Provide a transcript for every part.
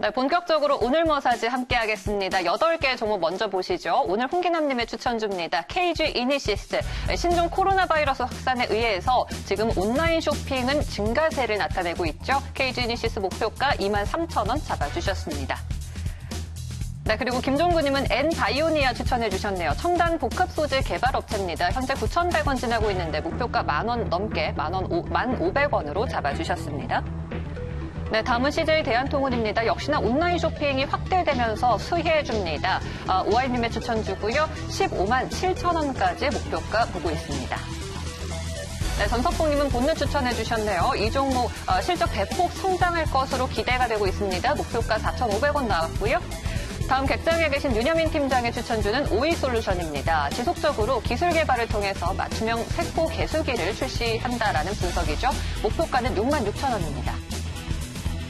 네, 본격적으로 오늘 머사지 함께하겠습니다. 8개 종목 먼저 보시죠. 오늘 홍기남님의 추천주입니다. KG 이니시스. 신종 코로나 바이러스 확산에 의해서 지금 온라인 쇼핑은 증가세를 나타내고 있죠. KG 이니시스 목표가 23,000원 잡아주셨습니다. 네, 그리고 김종구님은 N바이오니아 추천해 주셨네요. 첨단 복합 소재 개발 업체입니다. 현재 9,100원 지나고 있는데 목표가 10,000원 넘게 1,500원으로 잡아주셨습니다. 네, 다음은 CJ 대한통운입니다. 역시나 온라인 쇼핑이 확대되면서 수혜줍니다. 오아이님의 추천주고요. 15만 7,000원까지 목표가 보고 있습니다. 네, 전석봉님은 본능 추천해 주셨네요. 이 종목 실적 대폭 성장할 것으로 기대가 되고 있습니다. 목표가 4,500원 나왔고요. 다음 객장에 계신 윤여민 팀장의 추천주는 오이솔루션입니다. 지속적으로 기술 개발을 통해서 맞춤형 세포 개수기를 출시한다라는 분석이죠. 목표가는 66,000원입니다.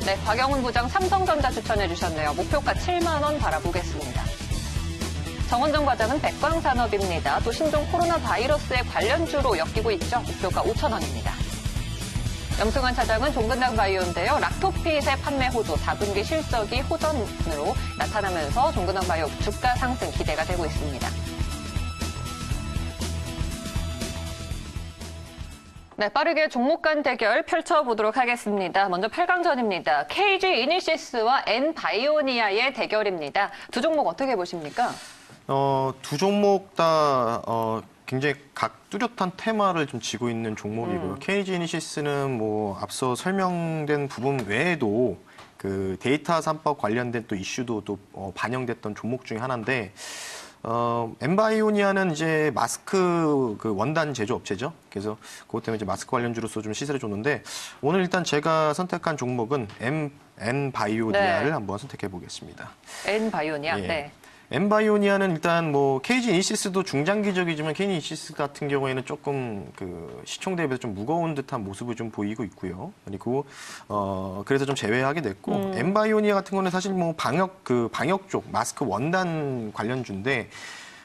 네, 박영훈 부장 삼성전자 추천해 주셨네요. 목표가 7만 원 바라보겠습니다. 정원정 과장은 백광산업입니다. 또 신종 코로나 바이러스의 관련주로 엮이고 있죠. 목표가 5,000원입니다. 염승환 차장은 종근당 바이오인데요. 락토핏의 판매 호조, 4분기 실적이 호전으로 나타나면서 종근당 바이오 주가 상승 기대가 되고 있습니다. 네, 빠르게 종목 간 대결 펼쳐보도록 하겠습니다. 먼저 8강전입니다. KG 이니시스와 N바이오니아의 대결입니다. 두 종목 어떻게 보십니까? 두 종목 다 굉장히 각 뚜렷한 테마를 좀 쥐고 있는 종목이고요. KG 이니시스는 뭐 앞서 설명된 부분 외에도 그 데이터 산법 관련된 또 이슈도 또 반영됐던 종목 중에 하나인데 엔바이오니아는 이제 마스크 그 원단 제조 업체죠. 그래서 그것 때문에 이제 마스크 관련주로서 좀 시세를 줬는데 오늘 일단 제가 선택한 종목은 엔바이오니아를 한번 선택해 보겠습니다. N바이오니아. 예. 네. 엔바이오니아는 일단 뭐 KG 이니시스도 중장기적이지만 KG 이니시스 같은 경우에는 조금 그 시총 대비해서 좀 무거운 듯한 모습을 좀 보이고 있고요. 그리고 그래서 좀 제외하게 됐고 엔바이오니아 같은 거는 사실 뭐 방역 쪽 마스크 원단 관련주인데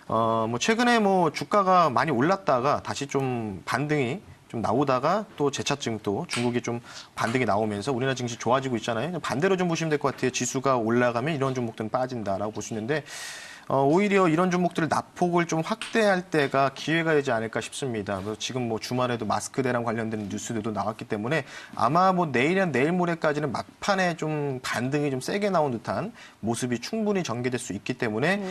뭐 최근에 뭐 주가가 많이 올랐다가 다시 좀 반등이 좀 나오다가 또 재차증 또 중국이 좀 반등이 나오면서 우리나라 증시 좋아지고 있잖아요. 반대로 좀 보시면 될 것 같아요. 지수가 올라가면 이런 종목들은 빠진다라고 보시는데 오히려 이런 종목들을 낙폭을 좀 확대할 때가 기회가 되지 않을까 싶습니다. 그래서 지금 뭐 주말에도 마스크 대란 관련된 뉴스들도 나왔기 때문에 아마 뭐 내일이나 내일 모레까지는 막판에 좀 반등이 좀 세게 나온 듯한 모습이 충분히 전개될 수 있기 때문에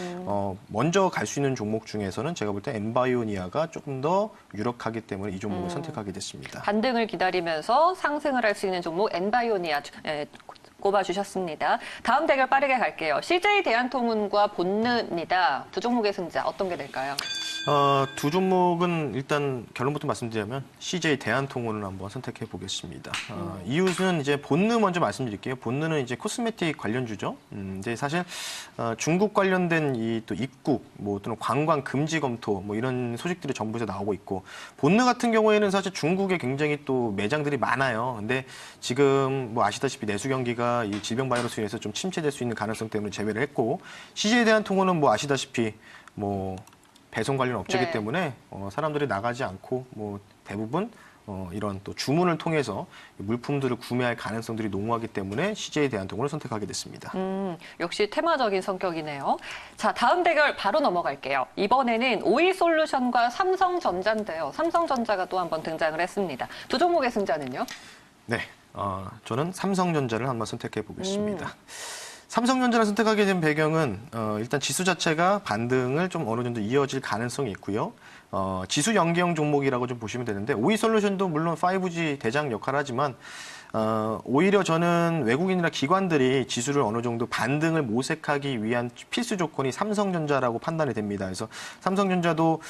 먼저 갈 수 있는 종목 중에서는 제가 볼 때 엔바이오니아가 조금 더 유력하기 때문에 이 종목을 선택하게 됐습니다. 반등을 기다리면서 상승을 할 수 있는 종목 엔바이오니아 꼽아주셨습니다. 다음 대결 빠르게 갈게요. CJ 대한통운과 본느입니다. 두 종목의 승자 어떤 게 될까요? 두 종목은 일단 결론부터 말씀드리자면 CJ 대한통운을 한번 선택해 보겠습니다. 이유는 이제 본느 먼저 말씀드릴게요. 본느는 이제 코스메틱 관련주죠. 이제 사실 중국 관련된 이 또 입국 뭐 또는 관광 금지 검토 뭐 이런 소식들이 정부에서 나오고 있고 본느 같은 경우에는 사실 중국에 굉장히 또 매장들이 많아요. 근데 지금 뭐 아시다시피 내수 경기가 이 질병 바이러스로 인해서 좀 침체될 수 있는 가능성 때문에 제외를 했고 CJ 대한통운은 뭐 아시다시피 뭐 배송 관련 업체이기 때문에 사람들이 나가지 않고 뭐 대부분 이런 또 주문을 통해서 물품들을 구매할 가능성들이 농후하기 때문에 CJ 대한통운을 선택하게 됐습니다. 역시 테마적인 성격이네요. 자, 다음 대결 바로 넘어갈게요. 이번에는 오이솔루션과 삼성전자인데요. 삼성전자가 또 한번 등장을 했습니다. 두 종목의 승자는요? 네, 저는 삼성전자를 한번 선택해 보겠습니다. 삼성전자를 선택하게 된 배경은 일단 지수 자체가 반등을 좀 어느 정도 이어질 가능성이 있고요. 지수 연계형 종목이라고 좀 보시면 되는데 오이솔루션도 물론 5G 대장 역할을 하지만 오히려 저는 외국인이나 기관들이 지수를 어느 정도 반등을 모색하기 위한 필수 조건이 삼성전자라고 판단이 됩니다. 그래서 삼성전자도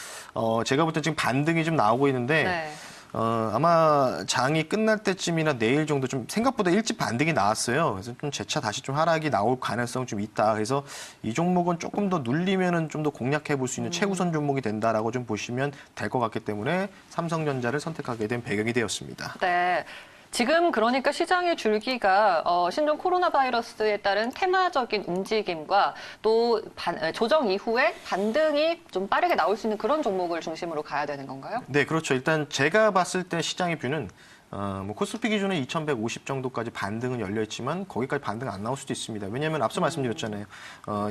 제가 볼 때 지금 반등이 좀 나오고 있는데 아마 장이 끝날 때쯤이나 내일 정도 좀 생각보다 일찍 반등이 나왔어요. 그래서 좀 재차 다시 좀 하락이 나올 가능성 좀 있다. 그래서 이 종목은 조금 더 눌리면은 좀 더 공략해 볼 수 있는 최우선 종목이 된다라고 좀 보시면 될 것 같기 때문에 삼성전자를 선택하게 된 배경이 되었습니다. 네. 지금 그러니까 시장의 줄기가 신종 코로나 바이러스에 따른 테마적인 움직임과 또 조정 이후에 반등이 좀 빠르게 나올 수 있는 그런 종목을 중심으로 가야 되는 건가요? 네, 그렇죠. 일단 제가 봤을 때 시장의 뷰는 뭐 코스피 기준에 2150 정도까지 반등은 열려 있지만 거기까지 반등 안 나올 수도 있습니다. 왜냐하면 앞서 말씀드렸잖아요.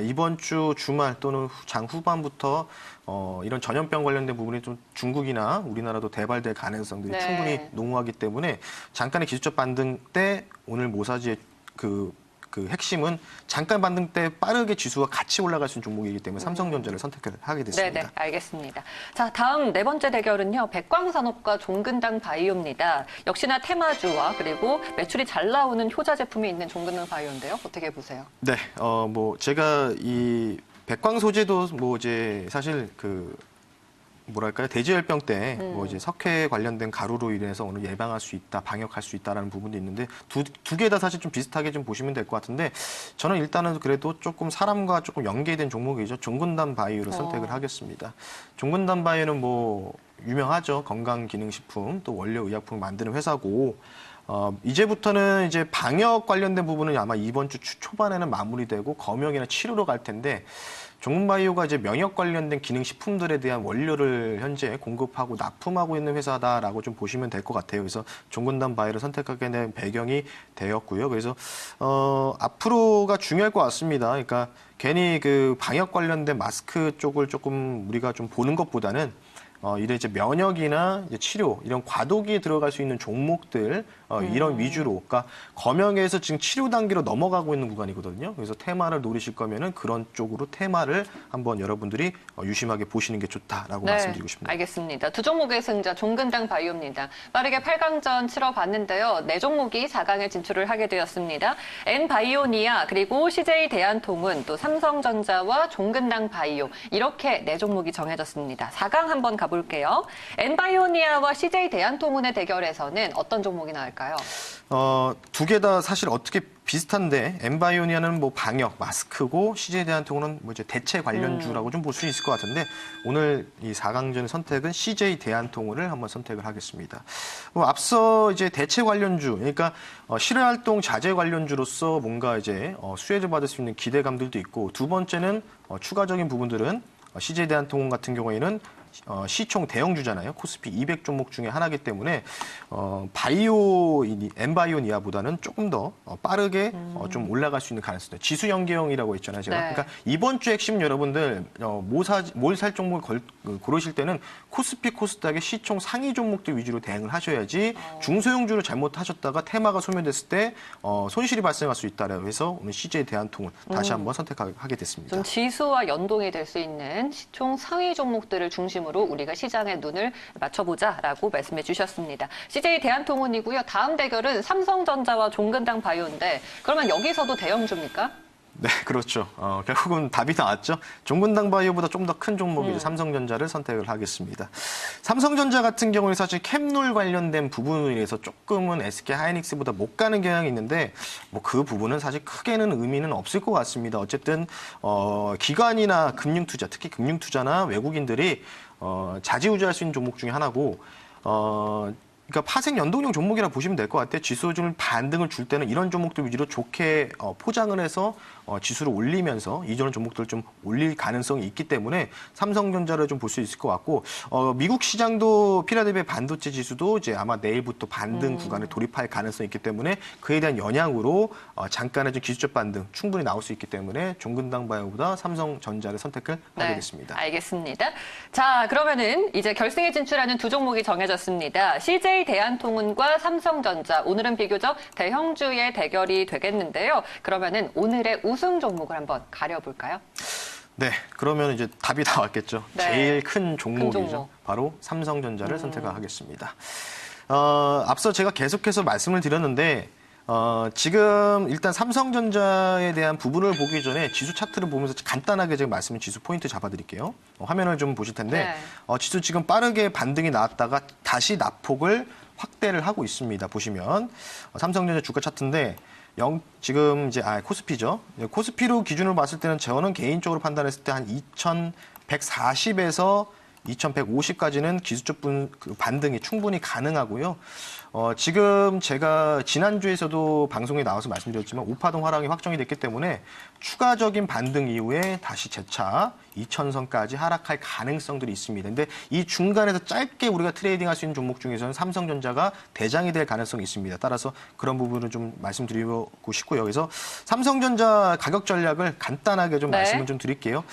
이번 주 주말 또는 장 후반부터 이런 전염병 관련된 부분이 좀 중국이나 우리나라도 대발될 가능성들이 네. 충분히 농후하기 때문에 잠깐의 기술적 반등 때 오늘 모사지의 그 핵심은 잠깐 반등 때 빠르게 지수가 같이 올라갈 수 있는 종목이기 때문에 삼성전자를 선택을 하게 됐습니다. 네네, 알겠습니다. 자, 다음 네 번째 대결은요. 백광산업과 종근당 바이오입니다. 역시나 테마주와 그리고 매출이 잘 나오는 효자 제품이 있는 종근당 바이오인데요. 어떻게 보세요? 네, 뭐 제가 이 백광 소재도 뭐 이제 사실 뭐랄까요, 대지열병 때 뭐 이제 석회 관련된 가루로 인해서 오늘 예방할 수 있다, 방역할 수 있다라는 부분도 있는데 두 개 다 사실 좀 비슷하게 좀 보시면 될 것 같은데 저는 일단은 그래도 조금 사람과 조금 연계된 종목이죠. 종근당 바이오를 선택을 하겠습니다. 종근당 바이오는 뭐 유명하죠. 건강기능식품 또 원료 의약품 만드는 회사고. 이제부터는 이제 방역 관련된 부분은 아마 이번 주 초반에는 마무리되고 검역이나 치료로 갈 텐데 종근바이오가 이제 명역 관련된 기능식품들에 대한 원료를 현재 공급하고 납품하고 있는 회사다라고 좀 보시면 될 것 같아요. 그래서 종근당 바이오를 선택하게 된 배경이 되었고요. 그래서 앞으로가 중요할 것 같습니다. 그러니까 괜히 그 방역 관련된 마스크 쪽을 조금 우리가 좀 보는 것보다는 이런 이제 면역이나 이제 치료 이런 과도기에 들어갈 수 있는 종목들 이런 위주로, 그러니까 검역에서 지금 치료 단계로 넘어가고 있는 구간이거든요. 그래서 테마를 노리실 거면은 그런 쪽으로 테마를 한번 여러분들이 유심하게 보시는 게 좋다라고 말씀드리고 싶습니다. 알겠습니다. 두 종목의 승자 종근당 바이오입니다. 빠르게 8강전 치러봤는데요. 네 종목이 4강에 진출을 하게 되었습니다. N바이오니아 그리고 CJ 대한통운 또 삼성전자와 종근당 바이오 이렇게 네 종목이 정해졌습니다. 4강 한번 가볼게요. N바이오니아와 CJ 대한통운의 대결에서는 어떤 종목이 나올까요? 두 개 다 사실 어떻게 비슷한데 N바이오니아는 뭐 방역, 마스크고 CJ 대한통운은 뭐 이제 대체 관련주라고 좀 볼 수 있을 것 같은데 오늘 이 4강전 선택은 CJ 대한통운을 한번 선택을 하겠습니다. 앞서 이제 대체 관련주, 그러니까 실외활동 자재 관련주로서 뭔가 이제 수혜를 받을 수 있는 기대감들도 있고 두 번째는 추가적인 부분들은 CJ 대한통운 같은 경우에는 시총 대형주잖아요. 코스피 200 종목 중에 하나이기 때문에 N바이오니아보다는 조금 더 빠르게 좀 올라갈 수 있는 가능성이 지수 연계형이라고 했잖아요. 제가. 네. 그러니까 이번 주 핵심 여러분들 뭘 살 종목을 고르실 때는 코스피 코스닥의 시총 상위 종목들 위주로 대응을 하셔야지 중소형주를 잘못하셨다가 테마가 소멸됐을 때 손실이 발생할 수 있다라고 해서 오늘 CJ 대한통운 다시 한번 선택하게 됐습니다. 좀 지수와 연동이 될 수 있는 시총 상위 종목들을 중심으로 우리가 시장에 눈을 맞춰보자라고 말씀해 주셨습니다. CJ 대한통운이고요. 다음 대결은 삼성전자와 종근당 바이오인데 그러면 여기서도 대형주입니까? 네, 그렇죠. 결국은 답이 나왔죠. 종근당 바이오보다 좀 더 큰 종목이죠. 삼성전자를 선택을 하겠습니다. 삼성전자 같은 경우는 사실 캡놀 관련된 부분에 의해서 조금은 SK 하이닉스보다 못 가는 경향이 있는데 뭐 그 부분은 사실 크게는 의미는 없을 것 같습니다. 어쨌든 기관이나 금융투자, 특히 금융투자나 외국인들이 자지우지할 수 있는 종목 중에 하나고 그러니까 파생 연동형 종목이라 보시면 될 것 같아요. 지수를 반등을 줄 때는 이런 종목들 위주로 좋게 포장을 해서 지수를 올리면서 이전 종목들을 좀 올릴 가능성이 있기 때문에 삼성전자를 좀 볼 수 있을 것 같고 미국 시장도 필라델피아 반도체 지수도 이제 아마 내일부터 반등 구간에 돌입할 가능성이 있기 때문에 그에 대한 영향으로 잠깐의 좀 기술적 반등 충분히 나올 수 있기 때문에 종근당 바이오보다 삼성전자를 선택을 하게 됐습니다. 알겠습니다. 자, 그러면은 이제 결승에 진출하는 두 종목이 정해졌습니다. CJ 대한통운과 삼성전자. 오늘은 비교적 대형주의 대결이 되겠는데요. 그러면은 오늘의 우승 종목을 한번 가려볼까요? 네, 그러면 이제 답이 나왔겠죠. 네. 제일 큰 종목이죠. 큰 종목. 바로 삼성전자를 선택하겠습니다. 앞서 제가 계속해서 말씀을 드렸는데 지금 일단 삼성전자에 대한 부분을 보기 전에 지수 차트를 보면서 간단하게 제가 말씀을 지수 포인트 잡아드릴게요. 화면을 좀 보실 텐데 지수 지금 빠르게 반등이 나왔다가 다시 낙폭을 확대를 하고 있습니다. 보시면 삼성전자 주가 차트인데 지금 이제 코스피죠. 코스피로 기준으로 봤을 때는 저는 개인적으로 판단했을 때 한 2140에서 2150까지는 기술적 반등이 충분히 가능하고요. 지금 제가 지난주에서도 방송에 나와서 말씀드렸지만 우파동 하락이 확정이 됐기 때문에 추가적인 반등 이후에 다시 재차 2,000선까지 하락할 가능성들이 있습니다. 근데 이 중간에서 짧게 우리가 트레이딩할 수 있는 종목 중에서는 삼성전자가 대장이 될 가능성이 있습니다. 따라서 그런 부분을 좀 말씀드리고 싶고요. 그래서 삼성전자 가격 전략을 간단하게 좀 네. 말씀을 좀 드릴게요.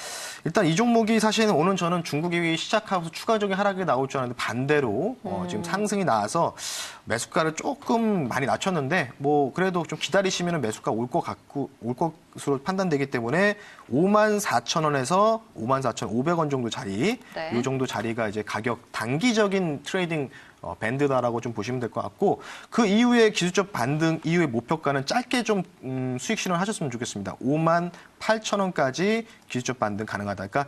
일단 이 종목이 사실은 오늘 저는 중국이 시작하면서 추가적인 하락이 나올 줄 알았는데 반대로 지금 상승이 나와서 매수가를 조금 많이 낮췄는데 뭐 그래도 좀 기다리시면 매수가 올 것으로 판단되기 때문에 54,000원에서 54,500원 정도 자리, 네. 이 정도 자리가 이제 가격 단기적인 트레이딩 밴드다라고 좀 보시면 될 것 같고 그 이후에 기술적 반등 이후의 목표가는 짧게 좀 수익 실현을 하셨으면 좋겠습니다. 58,000원까지 기술적 반등 가능하다. 그러니까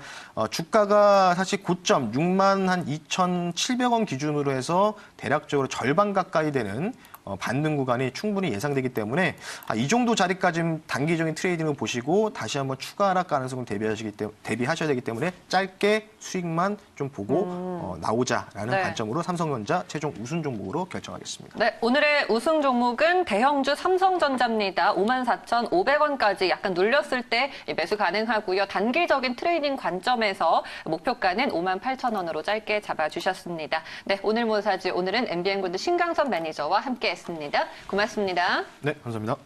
주가가 사실 고점 62,700원 기준으로 해서 대략적으로 절반 가까이 되는 반등 구간이 충분히 예상되기 때문에 이 정도 자리까지 단기적인 트레이딩을 보시고 다시 한번 추가 하락 가능성을 대비하셔야 되기 때문에 짧게 수익만 좀 보고 나오자라는 네. 관점으로 삼성전자 최종 우승 종목으로 결정하겠습니다. 네, 오늘의 우승 종목은 대형주 삼성전자입니다. 54,500원까지 약간 눌렸을 때 매수 가능하고요. 단기적인 트레이딩 관점에서 목표가는 58,000원으로 짧게 잡아주셨습니다. 네, 오늘 모사지 오늘은 MBN군드 신강선 매니저와 함께했습니다. 고맙습니다. 네, 감사합니다.